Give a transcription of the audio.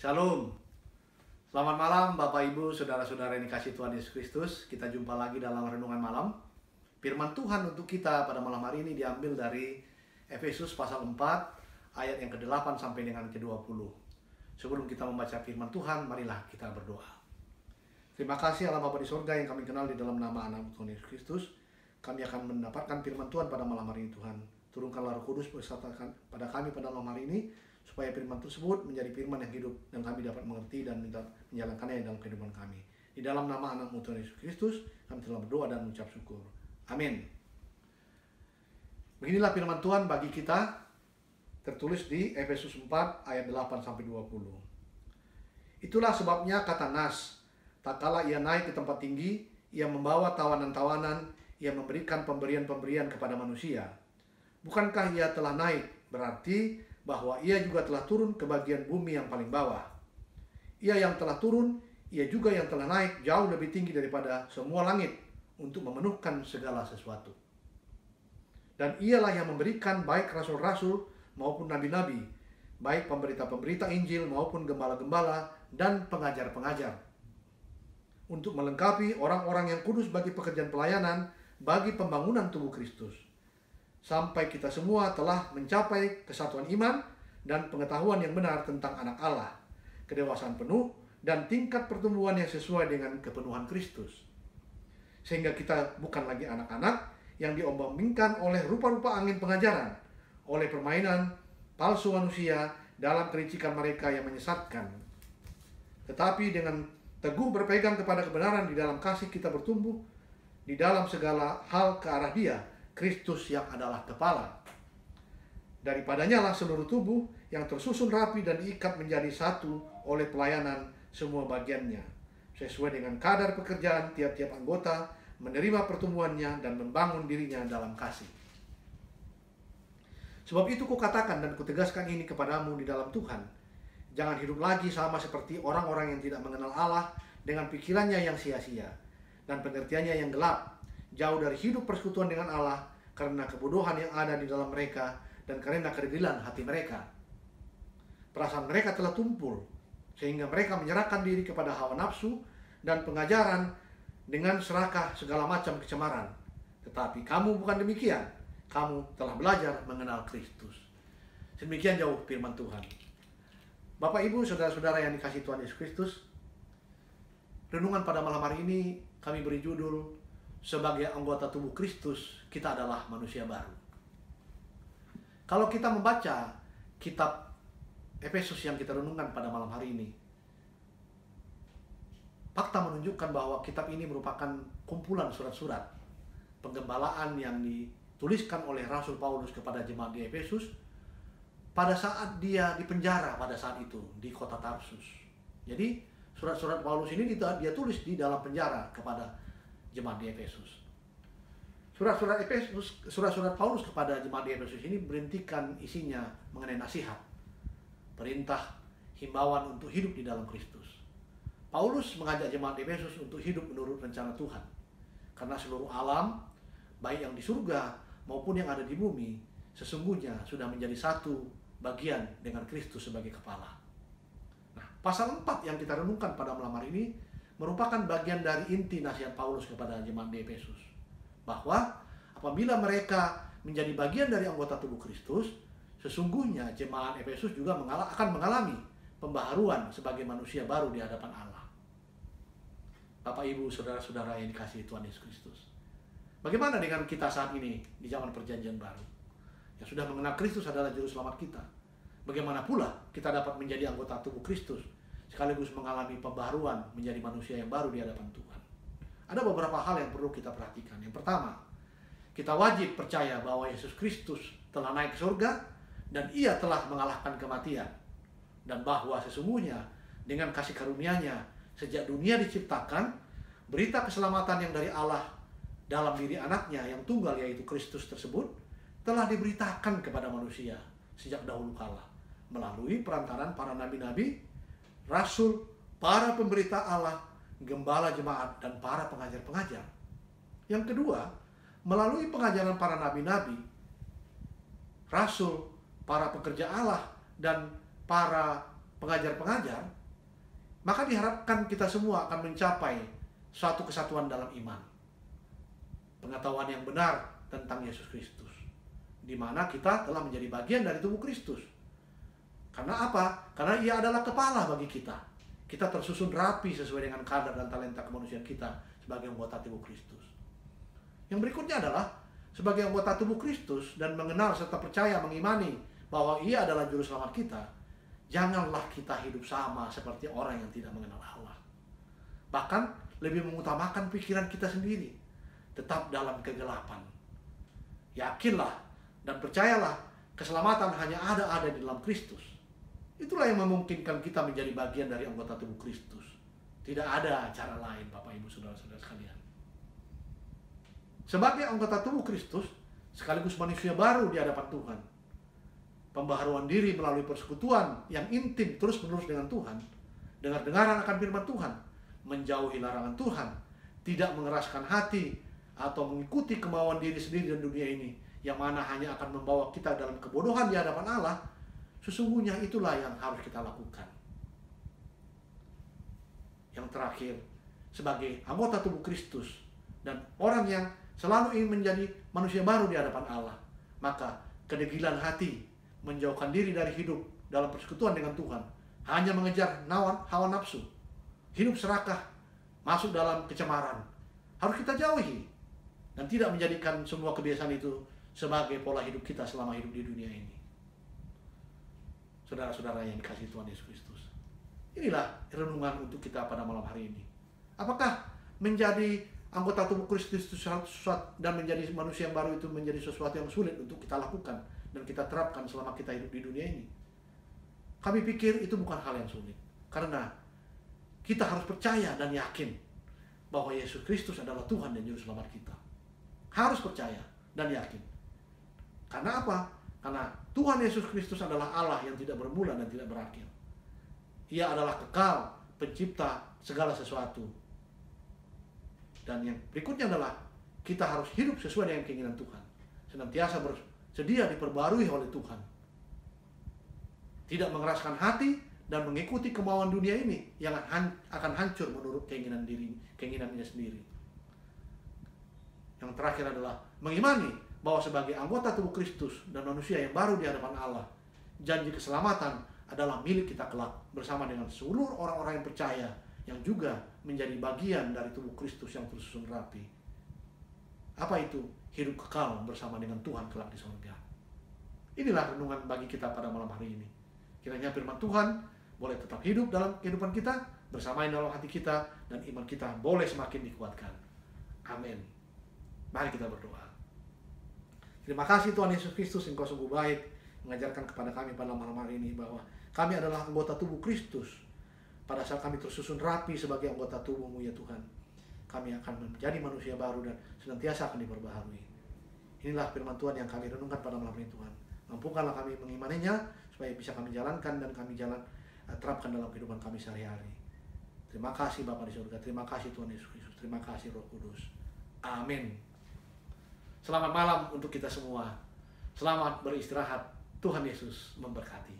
Shalom. Selamat malam Bapak Ibu, Saudara-saudara yang dikasihi Tuhan Yesus Kristus. Kita jumpa lagi dalam renungan malam. Firman Tuhan untuk kita pada malam hari ini diambil dari Efesus pasal 4 ayat yang ke-8 sampai dengan ke-20. Sebelum kita membaca firman Tuhan, marilah kita berdoa. Terima kasih Allah Bapa di surga yang kami kenal di dalam nama anak Tuhan Yesus Kristus. Kami akan mendapatkan firman Tuhan pada malam hari ini Tuhan. Turunkanlah Roh Kudus besertakan pada kami pada malam hari ini, supaya firman tersebut menjadi firman yang hidup dan kami dapat mengerti dan menjalankannya dalam kehidupan kami. Di dalam nama anak-Mu Tuhan Yesus Kristus, kami telah berdoa dan mengucap syukur. Amin. Beginilah firman Tuhan bagi kita, tertulis di Efesus 4 ayat 8 sampai 20. Itulah sebabnya kata Nas, tak kala ia naik ke tempat tinggi, ia membawa tawanan-tawanan, ia memberikan pemberian-pemberian kepada manusia. Bukankah ia telah naik, berarti bahwa ia juga telah turun ke bagian bumi yang paling bawah. Ia yang telah turun, ia juga yang telah naik jauh lebih tinggi daripada semua langit untuk memenuhkan segala sesuatu. Dan ialah yang memberikan baik rasul-rasul maupun nabi-nabi, baik pemberita-pemberita Injil maupun gembala-gembala dan pengajar-pengajar, untuk melengkapi orang-orang yang kudus bagi pekerjaan pelayanan, bagi pembangunan tubuh Kristus, sampai kita semua telah mencapai kesatuan iman dan pengetahuan yang benar tentang anak Allah, kedewasaan penuh dan tingkat pertumbuhan yang sesuai dengan kepenuhan Kristus. Sehingga kita bukan lagi anak-anak yang diombang-ambingkan oleh rupa-rupa angin pengajaran, oleh permainan palsu manusia dalam kelicikan mereka yang menyesatkan. Tetapi dengan teguh berpegang kepada kebenaran di dalam kasih kita bertumbuh di dalam segala hal ke arah Dia, Kristus yang adalah kepala. Daripadanya lah seluruh tubuh yang tersusun rapi dan diikat menjadi satu oleh pelayanan semua bagiannya, sesuai dengan kadar pekerjaan tiap-tiap anggota, menerima pertumbuhannya dan membangun dirinya dalam kasih. Sebab itu kukatakan dan kutegaskan ini kepadamu di dalam Tuhan, jangan hidup lagi sama seperti orang-orang yang tidak mengenal Allah, dengan pikirannya yang sia-sia dan pengertiannya yang gelap, jauh dari hidup persekutuan dengan Allah, karena kebodohan yang ada di dalam mereka dan karena kedegilan hati mereka. Perasaan mereka telah tumpul, sehingga mereka menyerahkan diri kepada hawa nafsu dan pengajaran dengan serakah segala macam kecemaran. Tetapi kamu bukan demikian, kamu telah belajar mengenal Kristus. Demikian jauh firman Tuhan. Bapak Ibu, saudara-saudara yang dikasihi Tuhan Yesus Kristus, renungan pada malam hari ini kami beri judul, sebagai anggota tubuh Kristus, kita adalah manusia baru. Kalau kita membaca kitab Efesus yang kita renungkan pada malam hari ini, fakta menunjukkan bahwa kitab ini merupakan kumpulan surat-surat penggembalaan yang dituliskan oleh Rasul Paulus kepada jemaat di Efesus pada saat dia dipenjara pada saat itu di kota Tarsus. Jadi surat-surat Paulus ini dia tulis di dalam penjara kepada jemaat di Efesus. Surat-surat Paulus kepada jemaat di Efesus ini berhentikan isinya mengenai nasihat, perintah, himbauan untuk hidup di dalam Kristus. Paulus mengajak jemaat di Efesus untuk hidup menurut rencana Tuhan, karena seluruh alam, baik yang di surga maupun yang ada di bumi, sesungguhnya sudah menjadi satu bagian dengan Kristus sebagai kepala. Nah, pasal 4 yang kita renungkan pada malam hari ini merupakan bagian dari inti nasihat Paulus kepada jemaat di Efesus, bahwa apabila mereka menjadi bagian dari anggota tubuh Kristus, sesungguhnya jemaat Efesus juga akan mengalami pembaharuan sebagai manusia baru di hadapan Allah. Bapak Ibu, saudara-saudara yang dikasihi Tuhan Yesus Kristus, bagaimana dengan kita saat ini di zaman perjanjian baru yang sudah mengenal Kristus adalah juru selamat kita? Bagaimana pula kita dapat menjadi anggota tubuh Kristus sekaligus mengalami pembaharuan menjadi manusia yang baru di hadapan Tuhan? Ada beberapa hal yang perlu kita perhatikan. Yang pertama, kita wajib percaya bahwa Yesus Kristus telah naik ke surga dan Ia telah mengalahkan kematian, dan bahwa sesungguhnya dengan kasih karunia-Nya sejak dunia diciptakan, berita keselamatan yang dari Allah dalam diri anaknya yang tunggal yaitu Kristus tersebut telah diberitakan kepada manusia sejak dahulu kala melalui perantaran para nabi-nabi, rasul, para pemberita Allah, gembala jemaat, dan para pengajar-pengajar. Yang kedua, melalui pengajaran para nabi-nabi, rasul, para pekerja Allah, dan para pengajar-pengajar, maka diharapkan kita semua akan mencapai suatu kesatuan dalam iman. Pengetahuan yang benar tentang Yesus Kristus, di mana kita telah menjadi bagian dari tubuh Kristus. Karena apa? Karena Ia adalah kepala bagi kita. Kita tersusun rapi sesuai dengan kadar dan talenta kemanusiaan kita sebagai anggota tubuh Kristus. Yang berikutnya adalah sebagai anggota tubuh Kristus dan mengenal serta percaya mengimani bahwa Ia adalah juru selamat kita, janganlah kita hidup sama seperti orang yang tidak mengenal Allah. Bahkan lebih mengutamakan pikiran kita sendiri, tetap dalam kegelapan. Yakinlah dan percayalah, keselamatan hanya ada di dalam Kristus. Itulah yang memungkinkan kita menjadi bagian dari anggota tubuh Kristus. Tidak ada cara lain, Bapak, Ibu, Saudara-saudara sekalian. Sebagai anggota tubuh Kristus, sekaligus manusia baru di hadapan Tuhan, pembaharuan diri melalui persekutuan yang intim terus-menerus dengan Tuhan, dengar-dengaran akan firman Tuhan, menjauhi larangan Tuhan, tidak mengeraskan hati atau mengikuti kemauan diri sendiri dan dunia ini, yang mana hanya akan membawa kita dalam kebodohan di hadapan Allah. Sesungguhnya itulah yang harus kita lakukan. Yang terakhir, sebagai anggota tubuh Kristus dan orang yang selalu ingin menjadi manusia baru di hadapan Allah, maka kedegilan hati, menjauhkan diri dari hidup dalam persekutuan dengan Tuhan, hanya mengejar hawa nafsu, hidup serakah, masuk dalam kecemaran, harus kita jauhi, dan tidak menjadikan semua kebiasaan itu sebagai pola hidup kita selama hidup di dunia ini. Saudara-saudara yang dikasihi Tuhan Yesus Kristus, inilah renungan untuk kita pada malam hari ini. Apakah menjadi anggota tubuh Kristus dan menjadi manusia yang baru itu menjadi sesuatu yang sulit untuk kita lakukan dan kita terapkan selama kita hidup di dunia ini? Kami pikir itu bukan hal yang sulit, karena kita harus percaya dan yakin bahwa Yesus Kristus adalah Tuhan dan Juru Selamat kita. Harus percaya dan yakin. Karena apa? Karena Tuhan Yesus Kristus adalah Allah yang tidak bermula dan tidak berakhir. Ia adalah kekal, pencipta segala sesuatu. Dan yang berikutnya adalah kita harus hidup sesuai dengan keinginan Tuhan, senantiasa bersedia diperbarui oleh Tuhan, tidak mengeraskan hati dan mengikuti kemauan dunia ini yang akan hancur menurut keinginannya sendiri. Yang terakhir adalah mengimani bahwa sebagai anggota tubuh Kristus dan manusia yang baru di hadapan Allah, janji keselamatan adalah milik kita kelak bersama dengan seluruh orang-orang yang percaya yang juga menjadi bagian dari tubuh Kristus yang tersusun rapi. Apa itu? Hidup kekal bersama dengan Tuhan kelak di surga. Inilah renungan bagi kita pada malam hari ini. Kiranya firman Tuhan boleh tetap hidup dalam kehidupan kita, bersamai dalam hati kita, dan iman kita boleh semakin dikuatkan. Amin. Mari kita berdoa. Terima kasih Tuhan Yesus Kristus, Engkau sungguh baik mengajarkan kepada kami pada malam hari ini bahwa kami adalah anggota tubuh Kristus. Pada saat kami tersusun rapi sebagai anggota tubuh-Mu ya Tuhan, kami akan menjadi manusia baru dan senantiasa akan diperbaharui. Inilah firman Tuhan yang kami renungkan pada malam ini Tuhan. Mampukanlah kami mengimaninya supaya bisa kami jalankan dan kami terapkan dalam kehidupan kami sehari-hari. Terima kasih Bapa di surga, terima kasih Tuhan Yesus Kristus, terima kasih Roh Kudus. Amin. Selamat malam untuk kita semua. Selamat beristirahat. Tuhan Yesus memberkati.